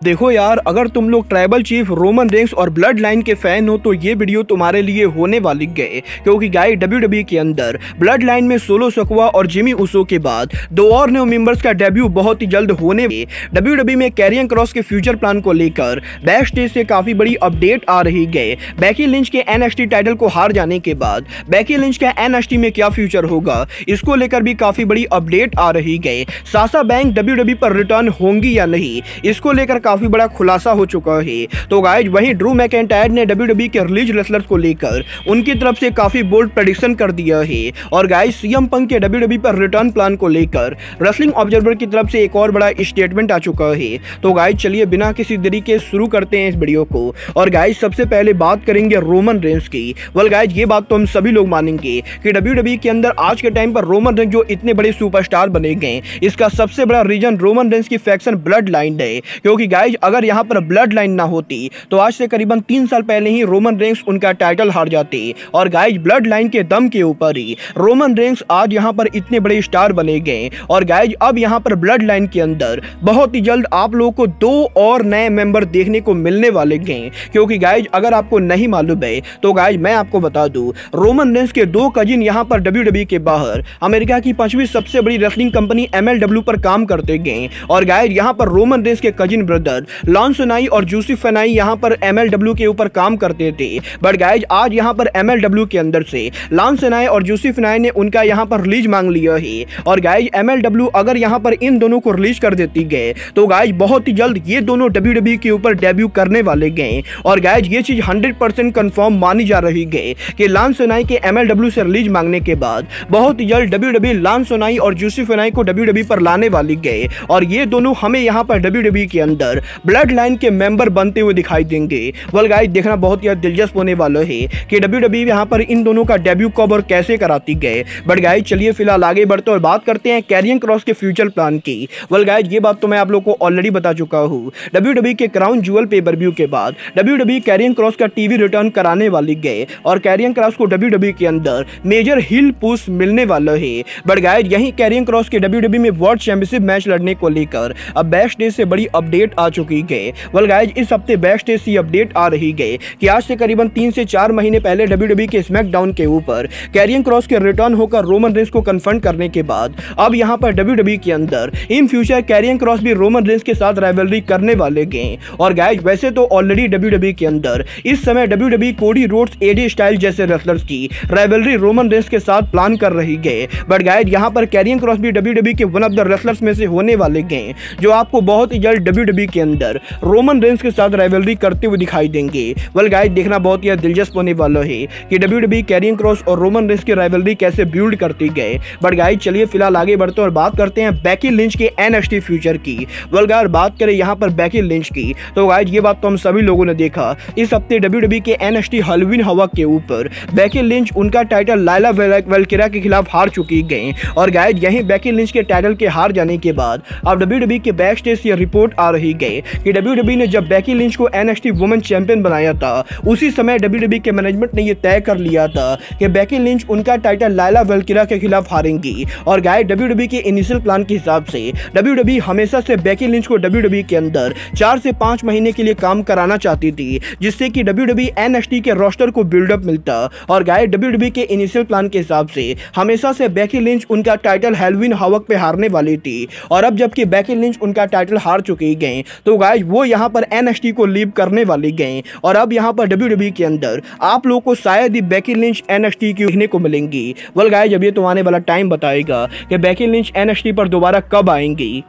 देखो यार, अगर तुम लोग ट्राइबल चीफ रोमन रेंस और ब्लड लाइन के फैन हो तो ये वीडियो तुम्हारे लिए होने वाली है, क्योंकि गाइस WWE के अंदर ब्लड लाइन में सोलो सकवा और जिमी उसो के बाद दो और न्यू मेंबर्स का डेब्यू बहुत ही जल्द होने में WWE में कैरियन क्रॉस के फ्यूचर प्लान को लेकर बैक स्टेज से काफी बड़ी अपडेट आ रही है। बेकी लिंच के NXT टाइटल को हार जाने के बाद बेकी लिंच का NXT में क्या फ्यूचर होगा, इसको लेकर भी काफी बड़ी अपडेट आ रही है। साशा बैंक WWE पर रिटर्न होंगी या नहीं, इसको लेकर काफी बड़ा खुलासा हो चुका है। तो गाइज वहीं ड्रू मैकिंटायर ने WWE के रिलीज रेसलर्स को लेकर उनकी तरफ से काफी बोल्ड प्रेडिक्शन कर दिया है। और गाइज CM पंक के WWE पर रिटर्न प्लान को लेकर रेसलिंग ऑब्जर्वर की तरफ से एक और बड़ा स्टेटमेंट आ चुका है। तो गाइज चलिए बिना किसी देरी के शुरू करते हैं इस वीडियो को। और गाइज सबसे पहले बात करेंगे रोमन रेंस की। वेल गाइज ये बात तो हम सभी लोग मानेंगे कि WWE के अंदर आज के टाइम पर रोमन रेंस जो इतने बड़े सुपरस्टार बने गए, इसका सबसे बड़ा रीजन रोमन रेंस की फैक्शन ब्लड लाइन है। क्योंकि गाइज अगर यहाँ पर ब्लड लाइन ना होती तो आज से करीबन 3 साल पहले ही रोमन रेंस उनका टाइटल हार जाते। और गाइज ब्लड लाइन के दम के ऊपर ही रोमन रेंस आज यहाँ पर इतने बड़े स्टार बने गए। और गाइज अब यहाँ पर ब्लड लाइन के अंदर बहुत ही जल्द आप लोगों को 2 और नए मेंबर देखने को मिलने वाले हैं। क्योंकि गाइज अगर आपको नहीं मालूम है तो गाइज मैं आपको बता दूं, रोमन रेंस के 2 कजिन यहाँ पर WWE के बाहर अमेरिका की 5वीं सबसे बड़ी रेसलिंग कंपनी MLW पर काम करते गए। और गाइज यहाँ पर रोमन रेंस के कजिन ब्रदर लॉन सोनाई और जूसी फेनाई यहाँ पर MLW के ऊपर काम करते थे। बट गाइज आज यहाँ पर MLW के अंदर से लॉन सोनाई और जूसी फेनाई ने उनका यहाँ पर रिलीज मांग लिया है। और गाइज MLW अगर यहाँ पर इन दोनों को रिलीज कर देती गए तो गाइज बहुत ही जल्द ये दोनों WWE के ऊपर डेब्यू करने वाले गए। और गाइज ये चीज 100% कंफर्म मानी जा रही है कि लॉन सोनाई के MLW से रिलीज मांगने के बाद बहुत ही जल्द WWE लॉन सोनाई और जूसी फेनाई को WWE पर लाने वाली गए। और ये दोनों हमें यहाँ पर WWE के अंदर ब्लड लाइन के मेंबर बनते हुए दिखाई देंगे। वेल गाइस देखना बहुत ही दिलचस्प होने वाला है कि WWE यहाँ पर इन दोनों का डेब्यू कब और कैसे कराती गए। बट गाइस चलिए फिलहाल आगे बढ़ते और बात करते हैं कैरियन क्रॉस के फ्यूचर प्लान की। वेल गाइस ये बात तो मैं आप लोगों को ऑलरेडी बता चुका हूँ। WWE के क्राउन ज्वेल पे-पर-व्यू के बाद WWE कैरियन क्रॉस का टीवी रिटर्न कराने वाली गए। और कैरियन क्रॉस को WWE के अंदर मेजर हिल पुश मिलने वाला है। बट गाइस यही कैरियन क्रॉस के WWE में वर्ल्ड चैंपियनशिप मैच लड़ने को लेकर अब बैक स्टेज से बड़ी अपडेट आ चुकी है। वेल गाइज इस हफ्ते बैक स्टेज से अपडेट आ रही है कि आज से करीबन 3 से 4 महीने पहले WWE के स्मैकडाउन के ऊपर कैरियन क्रॉस के रिटर्न होकर रोमन रेंस को कन्फ्रंट करने के बाद अब यहां पर WWE के अंदर इन फ्यूचर कैरियन क्रॉस भी रोमन रेंस के साथ राइवलरी करने वाले गए। और गाइज वैसे तो ऑलरेडी WWE के अंदर इस समय WWE Cody Rhodes, AJ style जैसे रेसलर्स की राइवलरी रोमन रेंस के साथ प्लान कर रही है। बट गाइज यहां पर कैरियन क्रॉस भी WWE के वन ऑफ द रेसलर्स में से होने वाले गए, जो आपको बहुत ही जल्द WWE के अंदर रोमन रेंस के साथ राइवलरी करते हुए दिखाई देंगे। वेल गाइस देखना बहुत ही दिलचस्प होने वाला है कि WWE कैरियन क्रॉस और रोमन रेंस की राइवलरी कैसे बिल्ड करती गए। बट गाइस चलिए फिलहाल आगे बढ़ते हैं और बात करते हैं बेकी लिंच के NXT फ्यूचर की। वेल गाइस बात करें यहाँ पर बेकी लिंच की तो गाइस ये बात तो हम सभी लोगों ने देखा, इस हफ्ते WWE के NXT हैलोवीन हवा के ऊपर बेकी लिंच उनका टाइटल लाइला वेल्किरा के खिलाफ हार चुकी गई। और गाइस यही बेकी लिंच के टाइटल के हार जाने के बाद अब WWE के बैक स्टेज से रिपोर्ट आ रही है कि WWE ने जब बेकी लिंच को NXT वुमेन चैंपियन बनाया था उसी समय WWE के मैनेजमेंट ने यह तय कर लिया था कि बेकी लिंच उनका टाइटल लाइला वेल्किरा के खिलाफ हारेंगी। और गाइस WWE के इनिशियल प्लान के हिसाब से WWE हमेशा से बेकी लिंच को WWE के अंदर 4 से 5 महीने के लिए काम कराना चाहती थी, जिससे कि WWE NXT के रोस्टर को बिल्डअप मिलता। और गाइस WWE के इनिशियल प्लान के हिसाब से हमेशा से बेकी लिंच उनका टाइटल हैलोवीन हावक पे हारने वाली थी। और अब जबकि बेकी लिंच उनका टाइटल हार चुकी गए तो गाइस वो यहाँ पर NXT को लीव करने वाली गए। और अब यहाँ पर WWE के अंदर आप लोगों को शायद ही बेकी लिंच NXT की देखने को मिलेंगी। वेल गाइस अब ये तो आने वाला टाइम बताएगा कि बेकी लिंच NXT पर दोबारा कब आएंगी।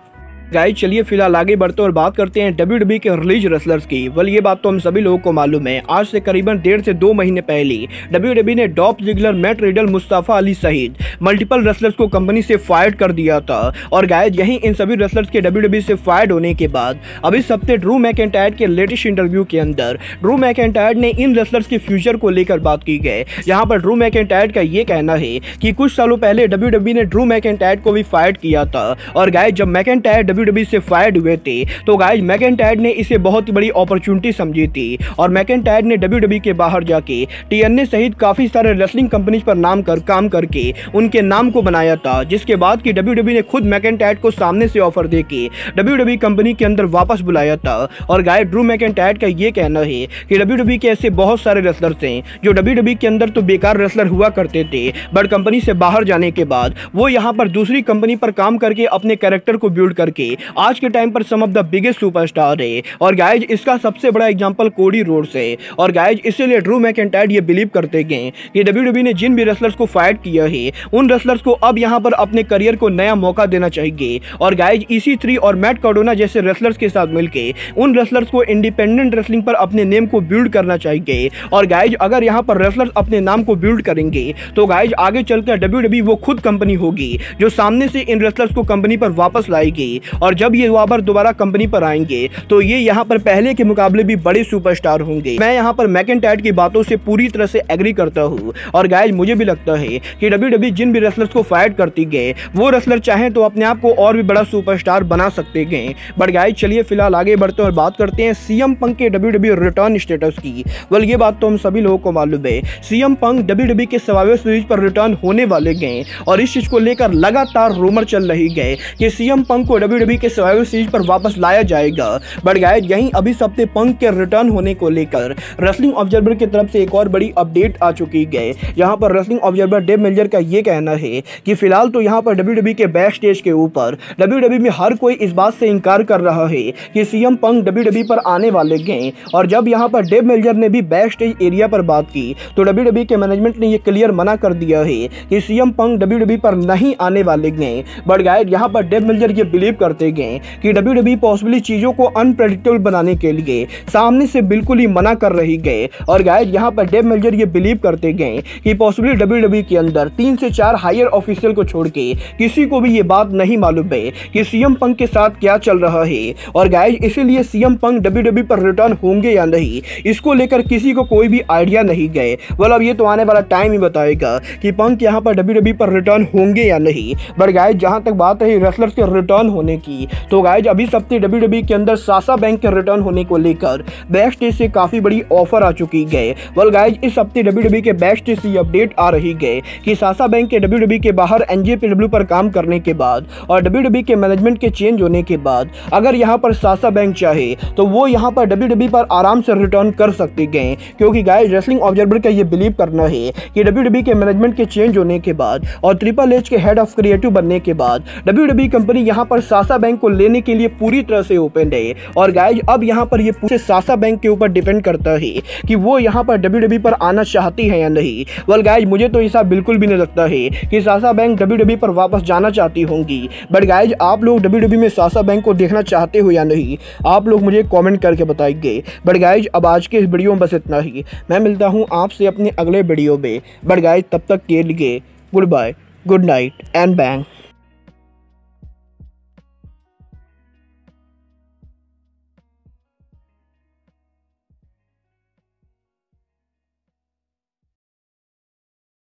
गाइस चलिए फिलहाल आगे बढ़ते और बात करते हैं WWE के रिलीज रेसलर्स की। वेल ये बात तो हम सभी लोगों को मालूम है, आज से करीबन 1.5 से 2 महीने पहले WWE ने Dolph Ziggler, Matt Riddle, Mustafa Ali सहित मल्टीपल रेसलर्स को कंपनी से फायर कर दिया था। और गाइस यही इन सभी रेसलर्स के WWE से फायर होने के बाद अब इस हफ्ते ड्रू मैकिंटायर के लेटेस्ट इंटरव्यू के अंदर ड्रू मैकिंटायर ने इन रेसलर्स के फ्यूचर को लेकर बात की गई। यहाँ पर ड्रू मैकिंटायर का ये कहना है कि कुछ सालों पहले WWE ने ड्रू मैकिंटायर को भी फायर किया था। और गाइस जब मैकिंटायर WWE से फायर्ड हुए थे, तो गाइज मैकिंटायर ने इसे बहुत बड़ी अपॉर्चुनिटी समझी थी और मैकिंटायर ने WWE के बाहर जाके TNA सहित काफी सारे रेसलिंग कंपनीज पर काम करके उनके नाम को बनाया था, जिसके बाद कि WWE ने खुद मैकिंटायर को सामने से ऑफर देके WWE कंपनी के अंदर वापस बुलाया था। और गाइज ड्रू मैकिंटायर का ये कहना है कि WWE के ऐसे बहुत सारे रेसलर्स हैं जो WWE के अंदर तो बेकार रेसलर हुआ करते थे, बट कंपनी से बाहर जाने के बाद वो यहाँ पर दूसरी कंपनी पर काम करके अपने कैरेक्टर को बिल्ड करके आज के टाइम पर सम ऑफ द बिगेस्ट सुपरस्टार है। और गाइज इसका सबसे बड़ा एग्जांपल कोडी रोड्स है। और गाइज इसीलिए ड्रू मैकिंटायर ये बिलीव करते हैं कि WWE ने जिन भी रेसलर्स को फाइट किया है उन रेसलर्स को अब यहाँ पर अपने करियर को नया मौका देना चाहिए। और गाइज EC3 और मैट कार्डोना जैसे रेसलर्स के साथ मिलकर उन रेसलर्स को इंडिपेंडेंट रेसलिंग पर अपने नेम को बिल्ड करना चाहिए। और गाइज अगर यहाँ पर रेसलर्स अपने नाम को बिल्ड करेंगे तो गाइज आगे चलकर WWE वो खुद कंपनी होगी जो सामने से इन रेसलर्स को कंपनी पर वापस लाएगी। और जब ये दोबारा कंपनी पर आएंगे तो ये यहाँ पर पहले के मुकाबले भी बड़े सुपरस्टार होंगे। मैं यहाँ पर मैकिंटायर की बातों से पूरी तरह से एग्री करता हूँ। और गाइज मुझे भी लगता है कि WWE जिन भी रेसलर्स को फाइट करती गए वो रेसलर चाहें तो अपने आप को और भी बड़ा सुपरस्टार बना सकते गए। बट गाइज चलिए फिलहाल आगे बढ़ते हैं और बात करते हैं CM पंक के WWE रिटर्न स्टेटस की। वेल ये बात तो हम सभी लोगों को मालूम है, CM पंक WWE के सर्वाइवर सीरीज पर रिटर्न होने वाले गए और इस चीज को लेकर लगातार रूमर चल रही गए कि CM पंक को WWE के सर्वाइवर सीरीज पर वापस लाया जाएगा। बट गाइज यहीं अभी हफ्ते पंक के रिटर्न होने को लेकर रेसलिंग ऑब्जर्वर की तरफ से एक और बड़ी अपडेट आ चुकी है। यहाँ पर रेसलिंग ऑब्जर्वर डेव मेल्जर का ये कहना है कि फिलहाल तो यहाँ पर WWE के बैक स्टेज के ऊपर WWE में हर कोई इस बात से इनकार कर रहा है कि CM पंक WWE पर आने वाले गए। और जब यहाँ पर डेव मेल्जर ने भी बैक स्टेज एरिया पर बात की तो WWE के मैनेजमेंट ने ये क्लियर मना कर दिया है कि CM पंक WWE पर नहीं आने वाले गए। बट गाइस यहाँ पर डेव मेल्जर ये बिलीव करते गए कि WWE पॉसिबली चीजों को अनप्रेडिक्टेबल बनाने के लिए सामने से बिल्कुल ही मना कर रही गए। और गाइस यहाँ पर डेव मेल्जर ये बिलीव करते गए कि पॉसिबली WWE के अंदर 3 से 4 हायर ऑफिशियल को छोड़ के किसी को भी ये बात नहीं मालूम है कि CM पंक के साथ क्या चल रहा है। और गाइस इसीलिए CM पंक WWE पर रिटर्न होंगे या नहीं इसको लेकर किसी को कोई भी आइडिया नहीं गए। अब ये तो आने वाला टाइम ही बताएगा कि पंक यहाँ पर WWE पर रिटर्न होंगे या नहीं। बट गाइस जहाँ तक बात है रेसलर्स के रिटर्न होने की, तो गाइस अभी हफ्ते WWE के अंदर साशा बैंक्स के रिटर्न होने को लेकर बैक स्टेज से काफी बड़ी ऑफर आ चुकी है। गाइस इस हफ्ते WWE के बैक स्टेज से अपडेट आ रही है कि साशा बैंक्स के WWE के बाहर NJPW पर काम करने के बाद और WWE के मैनेजमेंट के चेंज होने के बाद अगर यहाँ पर साशा बैंक्स चाहे तो वो यहाँ पर WWE पर आराम से रिटर्न कर सकते हैं। क्योंकि गाइस रेसलिंग ऑब्जर्वर का ये बिलीव करना है कि WWE के मैनेजमेंट के चेंज होने के बाद और ट्रिपल एच के हेड ऑफ क्रिएटिव बनने के बाद WWE कंपनी यहाँ पर साशा बैंक को लेने के लिए पूरी तरह से ओपन है। और गाइस अब यहाँ पर ये पूरे साशा बैंक के ऊपर डिपेंड करता है कि वो यहाँ पर WWE पर आना चाहती है या नहीं। गाइस मुझे तो ऐसा बिल्कुल भी नहीं लगता है कि साशा बैंक WWE पर वापस जाना चाहती होंगी। बट गाइस आप लोग WWE में साशा बैंक को देखना चाहते हो या नहीं, आप लोग मुझे कमेंट करके बताइए। बट गाइस अब आज के इस वीडियो में बस इतना ही। मैं मिलता हूँ आपसे अपने अगले वीडियो में। बट गाइस तब तक के लिए good bye, good night and bang.